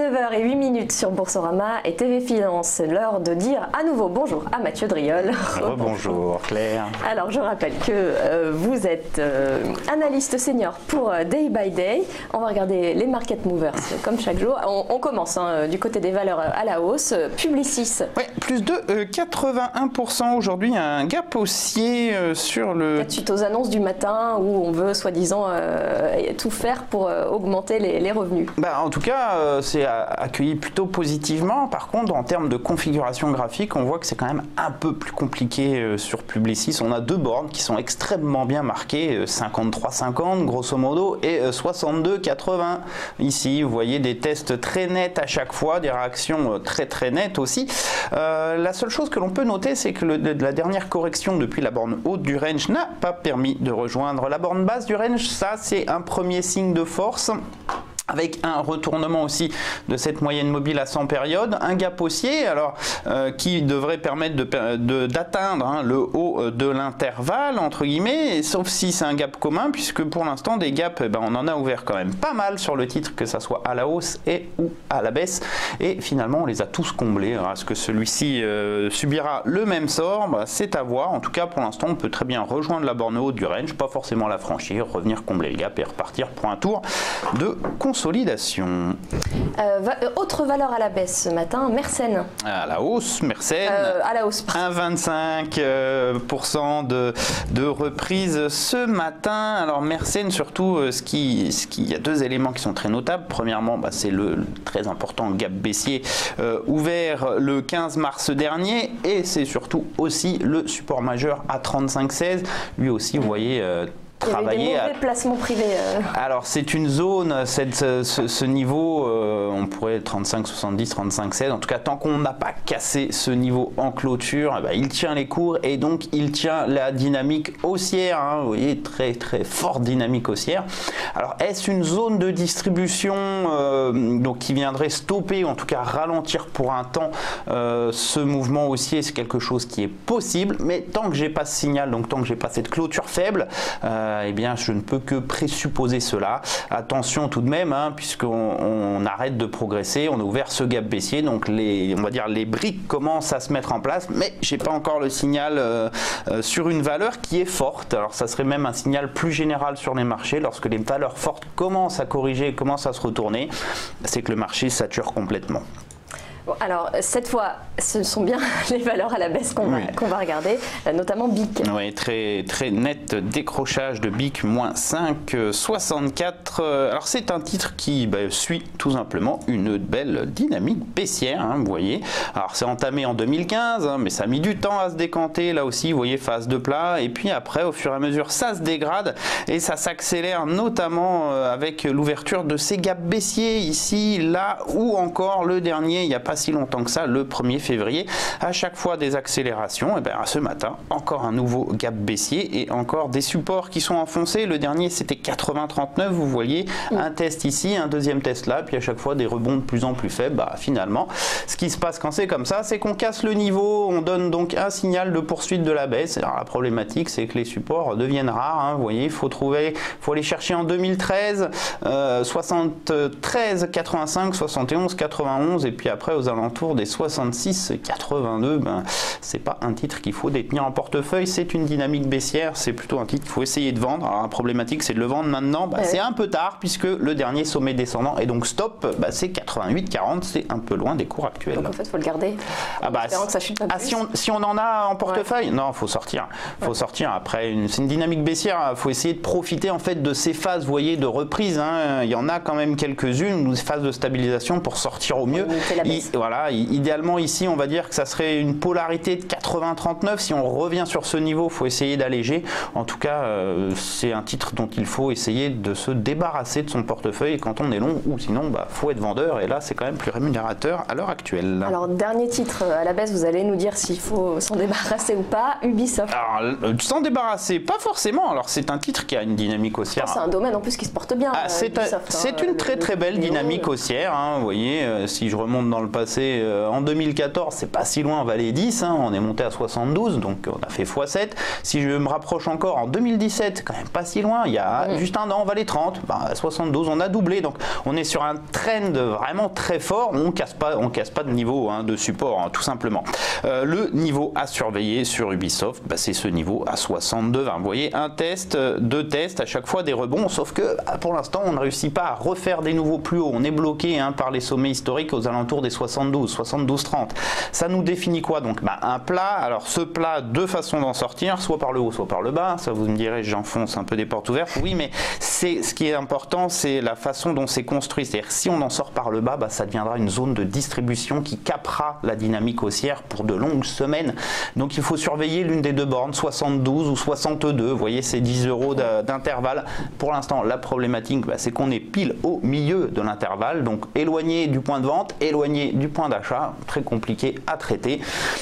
9h08 sur Boursorama et TV Finance. L'heure de dire à nouveau bonjour à Mathieu Driol. Bonjour Claire. Alors je rappelle que vous êtes analyste senior pour Day by Day. On va regarder les market movers comme chaque jour. On commence du côté des valeurs à la hausse. Publicis. Oui, plus de 81% aujourd'hui, un gap haussier sur le... Suite aux annonces du matin où on veut soi-disant tout faire pour augmenter les revenus. En tout cas, c'est accueilli plutôt positivement. Par contre, en termes de configuration graphique, on voit que c'est quand même un peu plus compliqué sur Publicis. On a deux bornes qui sont extrêmement bien marquées, 53,50 grosso modo et 62,80. Ici, vous voyez des tests très nets à chaque fois, des réactions très nettes aussi. La seule chose que l'on peut noter, c'est que la dernière correction depuis la borne haute du range n'a pas permis de rejoindre la borne basse du range. Ça, c'est un premier signe de force, avec un retournement aussi de cette moyenne mobile à 100 périodes, un gap haussier alors qui devrait permettre d'atteindre le haut de l'intervalle entre guillemets, sauf si c'est un gap commun, puisque pour l'instant des gaps, on en a ouvert quand même pas mal sur le titre, que ça soit à la hausse et ou à la baisse, et finalement on les a tous comblés. Alors, est-ce que celui-ci subira le même sort? C'est à voir. En tout cas pour l'instant on peut très bien rejoindre la borne haute du range, pas forcément la franchir, revenir combler le gap et repartir pour un tour de consolidation. Autre valeur à la baisse ce matin, Mersen. À la hausse, Mersen. À la hausse. 1,25% de reprise ce matin. Alors Mersen, surtout, il y a deux éléments qui sont très notables. Premièrement, c'est le très important gap baissier ouvert le 15 mars dernier, et c'est surtout aussi le support majeur à 35,16. Lui aussi, vous voyez, travailler. Il y a eu des mauvais placements privés. Alors c'est une zone, ce niveau, on pourrait 35,70, 35,16. En tout cas, tant qu'on n'a pas cassé ce niveau en clôture, il tient les cours et donc il tient la dynamique haussière. Vous voyez, très forte dynamique haussière. Alors est-ce une zone de distribution donc qui viendrait stopper, ou en tout cas ralentir pour un temps ce mouvement haussier? C'est quelque chose qui est possible, mais tant que j'ai pas ce signal, donc tant que j'ai pas cette clôture faible, eh bien, je ne peux que présupposer cela. Attention tout de même, puisqu'on arrête de progresser, on a ouvert ce gap baissier, donc on va dire les briques commencent à se mettre en place, mais j'ai pas encore le signal sur une valeur qui est forte. Alors ça serait même un signal plus général sur les marchés. Lorsque les valeurs fortes commencent à corriger, commencent à se retourner, c'est que le marché sature complètement. Bon, alors cette fois, ce sont bien les valeurs à la baisse qu'on va regarder, notamment BIC. Oui, très net décrochage de BIC, moins 5,64. Alors c'est un titre qui suit tout simplement une belle dynamique baissière, vous voyez. Alors c'est entamé en 2015, mais ça a mis du temps à se décanter. Là aussi, vous voyez, phase de plat. Et puis après, au fur et à mesure, ça se dégrade et ça s'accélère, notamment avec l'ouverture de ces gaps baissiers ici, là, ou encore le dernier, il n'y a pas si longtemps que ça, le 1er février. À chaque fois des accélérations. Et ce matin, encore un nouveau gap baissier et encore des supports qui sont enfoncés. Le dernier, c'était 80,39. Vous voyez, un test ici, un deuxième test là, puis à chaque fois des rebonds de plus en plus faibles. Finalement, ce qui se passe quand c'est comme ça, c'est qu'on casse le niveau, on donne donc un signal de poursuite de la baisse. Alors la problématique, c'est que les supports deviennent rares. Vous voyez, il faut aller chercher en 2013, 73,85, 71,91, et puis après aux alentours des 66,82. C'est pas un titre qu'il faut détenir en portefeuille, c'est une dynamique baissière, c'est plutôt un titre qu'il faut essayer de vendre. Alors la problématique, c'est de le vendre maintenant, c'est un peu tard puisque le dernier sommet descendant et donc stop, c'est 88,40, c'est un peu loin des cours actuels. Donc en fait, il faut le garder. Espérant que ça chute pas plus. Si on en a en portefeuille, non, faut sortir. Faut sortir. Après, c'est une dynamique baissière, il faut essayer de profiter en fait de ces phases, vous voyez, de reprise. Il y en a quand même quelques-unes, des phases de stabilisation pour sortir au mieux. Voilà, idéalement ici, on va dire que ça serait une polarité de 80-39. Si on revient sur ce niveau, il faut essayer d'alléger. En tout cas, c'est un titre dont il faut essayer de se débarrasser de son portefeuille quand on est long, ou sinon, faut être vendeur. Et là, c'est quand même plus rémunérateur à l'heure actuelle. Alors, dernier titre à la baisse, vous allez nous dire s'il faut s'en débarrasser ou pas. Ubisoft. Alors, s'en débarrasser, pas forcément. Alors, c'est un titre qui a une dynamique haussière. C'est un domaine en plus qui se porte bien. C'est une très belle dynamique haussière. Vous voyez, si je remonte dans le passé, passé en 2014, c'est pas si loin, on valait 10, hein, on est monté à 72, donc on a fait x7. Si je me rapproche encore en 2017, quand même pas si loin, il y a juste un an, on valait 30, à 72, on a doublé. Donc on est sur un trend vraiment très fort, on casse pas de niveau hein, de support, hein, tout simplement. Le niveau à surveiller sur Ubisoft, c'est ce niveau à 62. Vous voyez, un test, deux tests, à chaque fois des rebonds, sauf que pour l'instant, on ne réussit pas à refaire des nouveaux plus hauts. On est bloqué hein, par les sommets historiques aux alentours des 72, 72-30. Ça nous définit quoi donc? Un plat. Alors ce plat, deux façons d'en sortir, soit par le haut, soit par le bas. Ça vous me direz, j'enfonce un peu des portes ouvertes. Oui, mais ce qui est important, c'est la façon dont c'est construit. C'est-à-dire si on en sort par le bas, ça deviendra une zone de distribution qui capera la dynamique haussière pour de longues semaines. Donc il faut surveiller l'une des deux bornes, 72 ou 62. Vous voyez, c'est 10 € d'intervalle. Pour l'instant, la problématique, c'est qu'on est pile au milieu de l'intervalle. Donc éloigné du point de vente, éloigné du point d'achat. Très compliqué à traiter.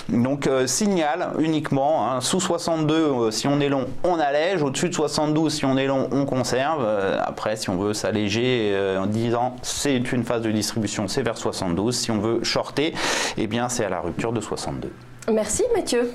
Donc signal uniquement, hein, sous 62 si on est long, on allège. Au-dessus de 72 si on est long, on conserve. Après, si on veut s'alléger en disant c'est une phase de distribution, c'est vers 72. Si on veut shorter, eh bien c'est à la rupture de 62. Merci Mathieu.